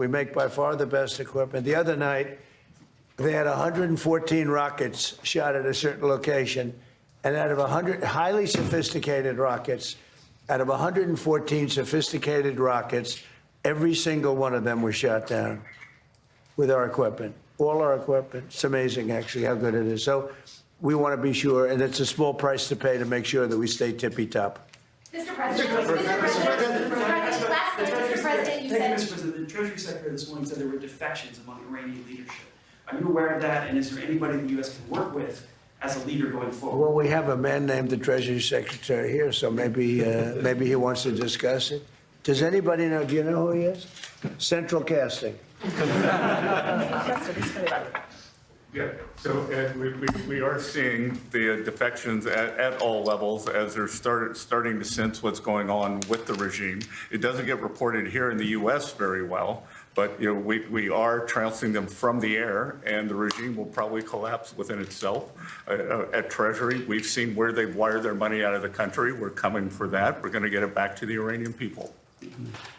We make by far the best equipment. The other night, they had 114 rockets shot at a certain location, and out of 100 highly sophisticated rockets, out of 114 sophisticated rockets, every single one of them was shot down with our equipment, all our equipment. It's amazing, actually, how good it is. So we want to be sure, and it's a small price to pay to make sure that we stay tippy-top. Mr. President, lastly, Mr. President, you Thank you, said. Mr. President. The Treasury Secretary this morning said there were defections among Iranian leadership. Are you aware of that, and is there anybody the U.S. can work with as a leader going forward? Well, we have a man named the Treasury Secretary here, so maybe he wants to discuss it. Does anybody know? Do you know who he is? Central Casting. Yeah, so Ed, we are seeing the defections at all levels as they're starting to sense what's going on with the regime. It doesn't get reported here in the U.S. very well, but we are trouncing them from the air, and the regime will probably collapse within itself. At Treasury, we've seen where they've wired their money out of the country. We're coming for that. We're going to get it back to the Iranian people.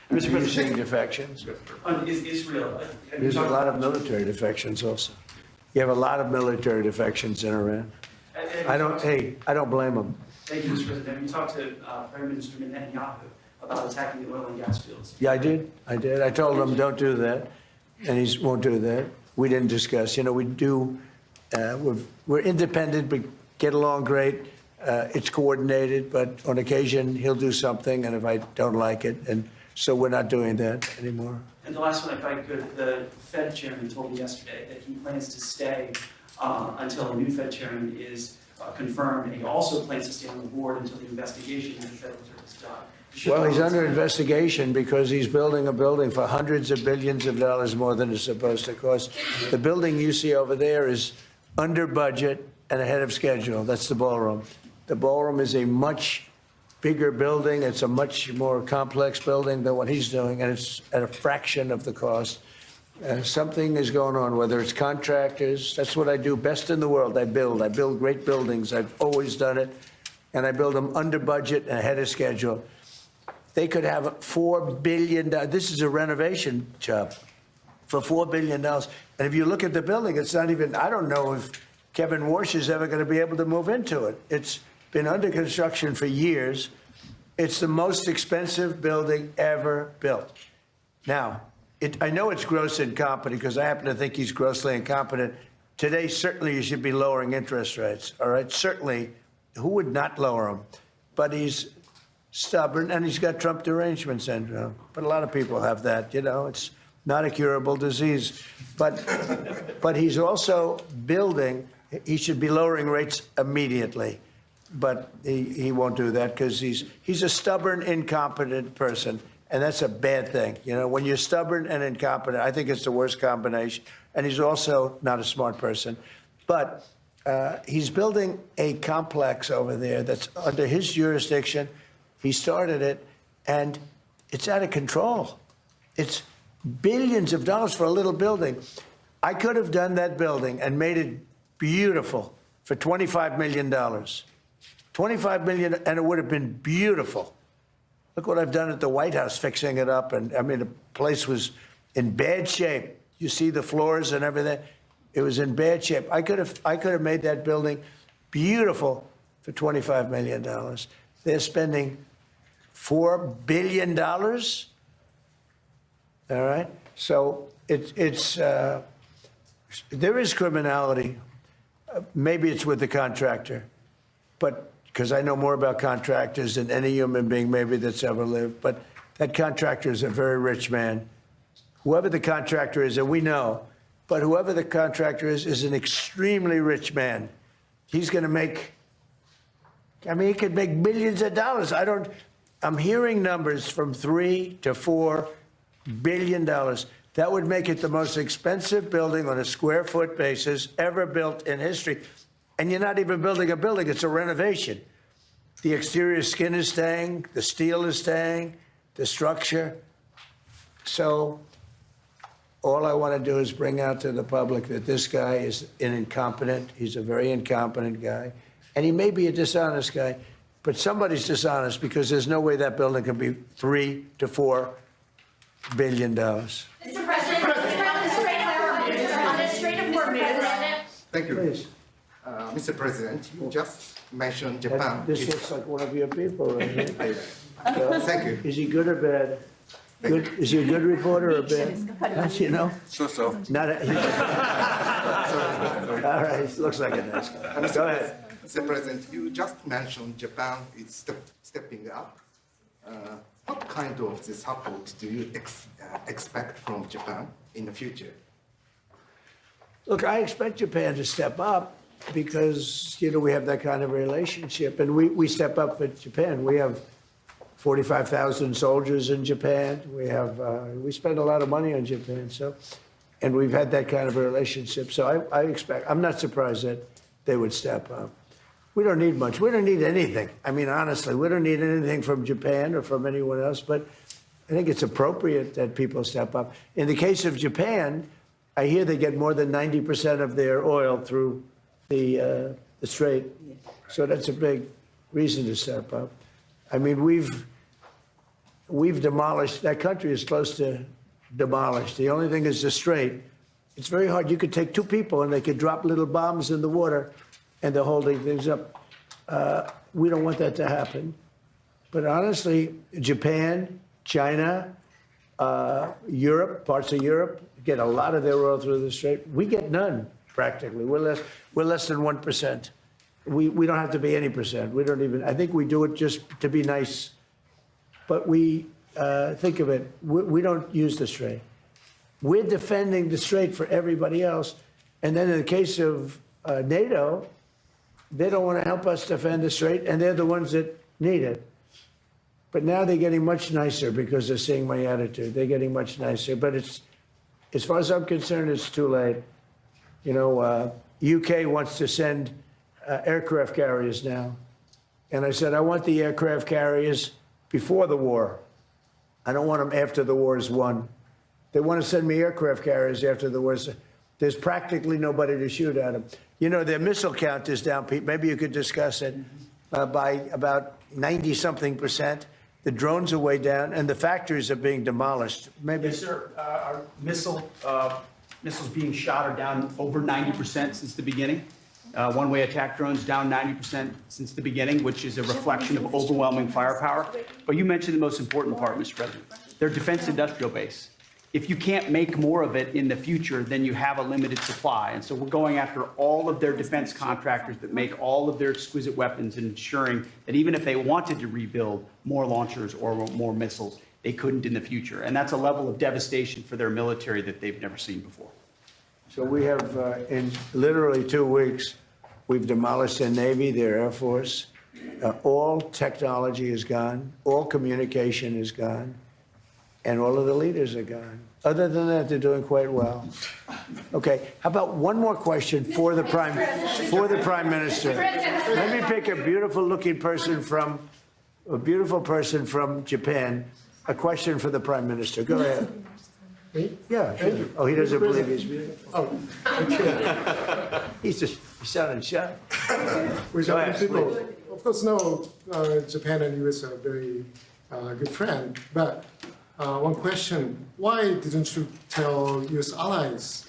Mr. Are you seeing defections? On Israel, There's a lot of military defections also. You have a lot of military defections in Iran. I don't blame them. Thank you, Mr. President. Have you talked to Prime Minister Netanyahu about attacking the oil and gas fields? Yeah, I did. I told him, don't do that, and he won't do that. We didn't discuss. We do, we're independent, but get along great. It's coordinated, but on occasion, he'll do something, and if I don't like it, and so we're not doing that anymore. And the last one, if I could, the Fed chairman told me yesterday that he plans to stay until a new Fed chairman is confirmed, and he also plans to stay on the board until the investigation into the Federal Reserve is done. Well, he's under investigation because he's building a building for hundreds of billions of dollars more than it's supposed to cost. The building you see over there is under budget and ahead of schedule. That's the ballroom. The ballroom is a much bigger building. It's a much more complex building than what he's doing, and it's at a fraction of the cost. Something is going on, whether it's contractors. That's what I do best in the world. I build great buildings. I've always done it, and I build them under budget and ahead of schedule. They could have $4 billion. This is a renovation job for $4 billion. And if you look at the building, it's not even, I don't know if Kevin Warsh is ever going to be able to move into it. It's been under construction for years. It's the most expensive building ever built. Now, I know it's gross incompetent because I happen to think he's grossly incompetent. Today, certainly you should be lowering interest rates, all right? Certainly, who would not lower them? But he's stubborn, and he's got Trump derangement syndrome. But a lot of people have that, it's not a curable disease. But he's also building, he should be lowering rates immediately. But he won't do that because he's a stubborn, incompetent person, and that's a bad thing. When you're stubborn and incompetent, I think it's the worst combination. And he's also not a smart person. But he's building a complex over there that's under his jurisdiction. He started it, and it's out of control. It's billions of dollars for a little building. I could have done that building and made it beautiful for $25 million. $25 million, and it would have been beautiful. Look what I've done at the White House, fixing it up. And I mean, the place was in bad shape. You see the floors and everything. It was in bad shape. I could have made that building beautiful for $25 million. They're spending $4 billion. All right. So there is criminality. Maybe it's with the contractor, but because I know more about contractors than any human being maybe that's ever lived. But that contractor is a very rich man. Whoever the contractor is, and we know, but whoever the contractor is an extremely rich man. He's going to make, he could make millions of dollars. I'm hearing numbers from $3 to $4 billion. That would make it the most expensive building on a square foot basis ever built in history. And you're not even building a building, it's a renovation. The exterior skin is staying, the steel is staying, the structure. So all I want to do is bring out to the public that this guy is incompetent. He's a very incompetent guy. And he may be a dishonest guy, but somebody's dishonest because there's no way that building can be $3 to $4 billion. Mr. President. President. Thank you. Please. Mr. President, you just mentioned Japan. This looks like one of your people right here. Thank you. Is he good or bad? Good, is he a good reporter or bad? Don't you know? So. Not a, all right, he looks like a nice guy. Go ahead. Mr. President, you just mentioned Japan is stepping up. What kind of the support do you expect from Japan in the future? Look, I expect Japan to step up because, we have that kind of relationship. And we step up for Japan. We have 45,000 soldiers in Japan. We spend a lot of money on Japan. And we've had that kind of a relationship. So I'm not surprised that they would step up. We don't need much. We don't need anything. I mean, honestly, we don't need anything from Japan or from anyone else. But I think it's appropriate that people step up. In the case of Japan, I hear they get more than 90% of their oil through the strait. So that's a big reason to step up. I mean, we've demolished, that country is close to demolished. The only thing is the strait. It's very hard. You could take two people and they could drop little bombs in the water and they're holding things up. We don't want that to happen. But honestly, Japan, China, Europe, parts of Europe, get a lot of their oil through the strait. We get none, practically. We're less than 1%. We don't have to be any percent. We don't even, I think we do it just to be nice. But we, think of it, we don't use the strait. We're defending the strait for everybody else. And then in the case of NATO, they don't want to help us defend the strait, and they're the ones that need it. But now they're getting much nicer because they're seeing my attitude. They're getting much nicer. But it's, as far as I'm concerned, it's too late. UK wants to send aircraft carriers now. And I said, I want the aircraft carriers before the war. I don't want them after the war is won. They want to send me aircraft carriers after the war. There's practically nobody to shoot at them. Their missile count is down, Pete. Maybe you could discuss it by about 90-something%. The drones are way down, and the factories are being demolished. Maybe. Yes, sir. Our missiles being shot are down over 90% since the beginning. One-way attack drones down 90% since the beginning, which is a reflection of overwhelming firepower. But you mentioned the most important part, Mr. President. Their defense industrial base. If you can't make more of it in the future, then you have a limited supply. And so we're going after all of their defense contractors that make all of their exquisite weapons and ensuring that even if they wanted to rebuild more launchers or more missiles, they couldn't in the future. And that's a level of devastation for their military that they've never seen before. So we have, in literally 2 weeks, we've demolished their Navy, their Air Force. All technology is gone. All communication is gone. And all of the leaders are gone. Other than that, they're doing quite well. Okay, how about one more question for the Prime Minister? Let me pick a beautiful-looking person from Japan. A question for the Prime Minister. Go ahead. Me? Yeah. Thank you. Oh, he doesn't believe he's beautiful. Oh, okay. He's sounding shy. We Go have ahead, people, please. of course, know Japan and US are very good friends. But one question: why didn't you tell US allies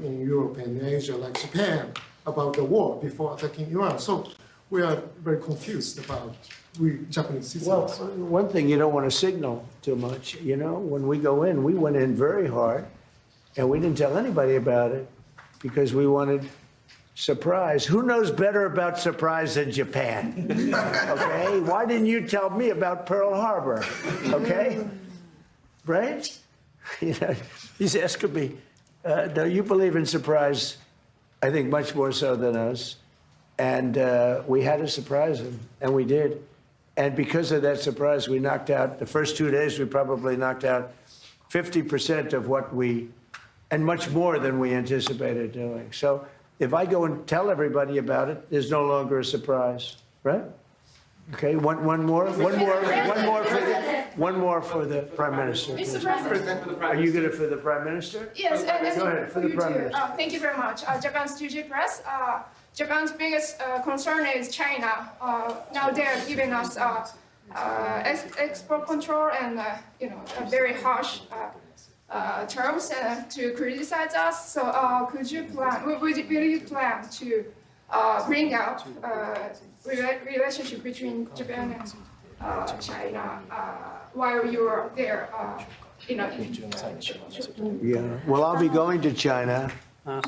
in Europe and Asia, like Japan, about the war before attacking Iran? So we are very confused about we Japanese Well, citizens. one thing, you don't want to signal too much. When we go in, we went in very hard, and we didn't tell anybody about it because we wanted surprise. Who knows better about surprise than Japan? Okay? Why didn't you tell me about Pearl Harbor? Okay? Right? He's asking me. No, you believe in surprise, I think, much more so than us. And we had to surprise him, and we did. And because of that surprise, we knocked out, the first 2 days, we probably knocked out 50% of what and much more than we anticipated doing. So if I go and tell everybody about it, there's no longer a surprise, right? Okay, one more for the Prime Minister. Mr. President. Are you good for the Prime Minister? Yes, and Go ahead, for the you Prime too. Minister. Thank you very much. Japan's TG Press. Japan's biggest concern is China. Now they're giving us export control and a very harsh terms to criticize us. So could you plan, will you plan to bring up relationship between Japan and China while you are there? Yeah, well, I'll be going to China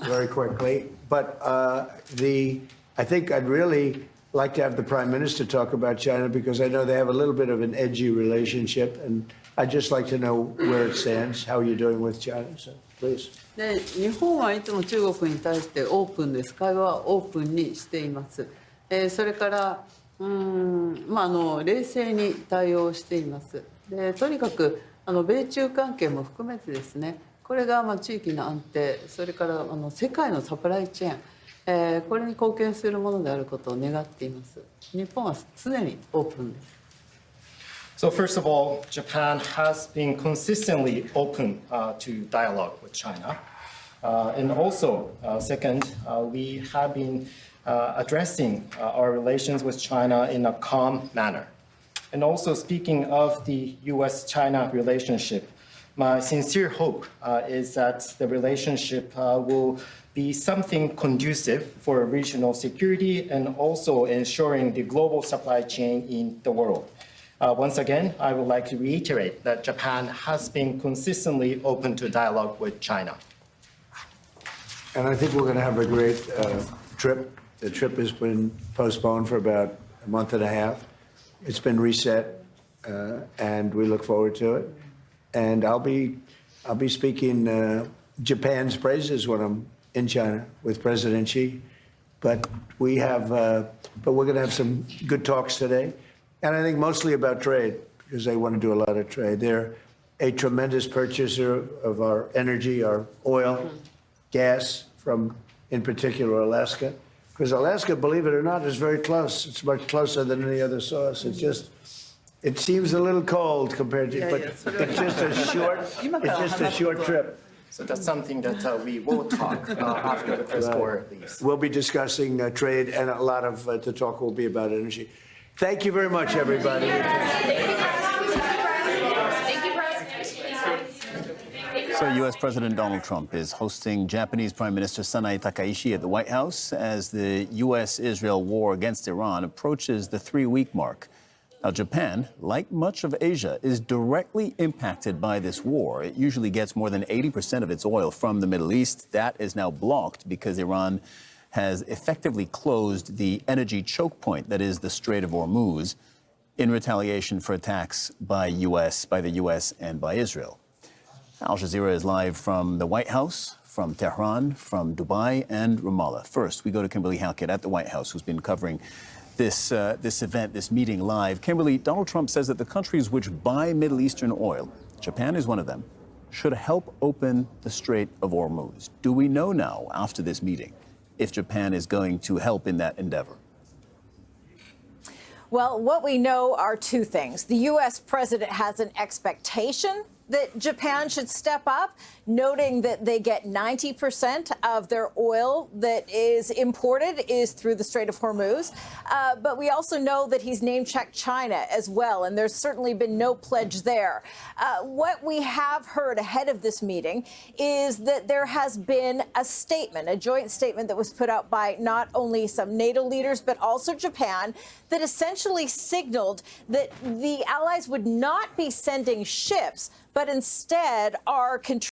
very quickly, but I think I'd really like to have the Prime Minister talk about China because I know they have a little bit of an edgy relationship, and I'd just like to know where it stands, how you're doing with China, so please. で日本はいつも中国に対してオープンです。会話はオープンにしています。それから冷静に対応しています。でとにかく米中関係も含めてですね、これが地域の安定、それから世界のサプライチェーン、これに貢献するものであることを願っています。日本は常にオープンです。So first of all, Japan has been consistently open to dialogue with China. And also, second, we have been addressing our relations with China in a calm manner. And also, speaking of the US-China relationship, my sincere hope is that the relationship will be something conducive for regional security and also ensuring the global supply chain in the world. Once again, I would like to reiterate that Japan has been consistently open to dialogue with China. And I think we're going to have a great trip. The trip has been postponed for about a month and a half. It's been reset, and we look forward to it. And I'll be speaking Japan's praises when I'm in China with President Xi. But we're going to have some good talks today. And I think mostly about trade, because they want to do a lot of trade. They're a tremendous purchaser of our energy, our oil, gas from, in particular, Alaska. Because Alaska, believe it or not, is very close. It's much closer than any other source. It seems a little cold compared to, but it's just a short trip. So that's something that we will talk after the Chris Gore leaves. We'll be discussing trade, and a lot of the talk will be about energy. Thank you very much, everybody. So U.S. President Donald Trump is hosting Japanese Prime Minister Sanae Takaishi at the White House as the U.S.-Israel war against Iran approaches the 3-week mark. Now, Japan, like much of Asia, is directly impacted by this war. It usually gets more than 80% of its oil from the Middle East. That is now blocked because Iran has effectively closed the energy choke point, that is the Strait of Hormuz, in retaliation for attacks by the U.S. and by Israel. Al Jazeera is live from the White House, from Tehran, from Dubai, and Ramallah. First, we go to Kimberly Halkett at the White House, who's been covering this event, this meeting live. Kimberly, Donald Trump says that the countries which buy Middle Eastern oil, Japan is one of them, should help open the Strait of Hormuz. Do we know now, after this meeting, if Japan is going to help in that endeavor? Well, what we know are two things. The U.S. president has an expectation that Japan should step up, noting that they get 90% of their oil that is imported is through the Strait of Hormuz. But we also know that he's name-checked China as well, and there's certainly been no pledge there. What we have heard ahead of this meeting is that there has been a statement, a joint statement that was put out by not only some NATO leaders, but also Japan, that essentially signaled that the allies would not be sending ships, but instead are contributing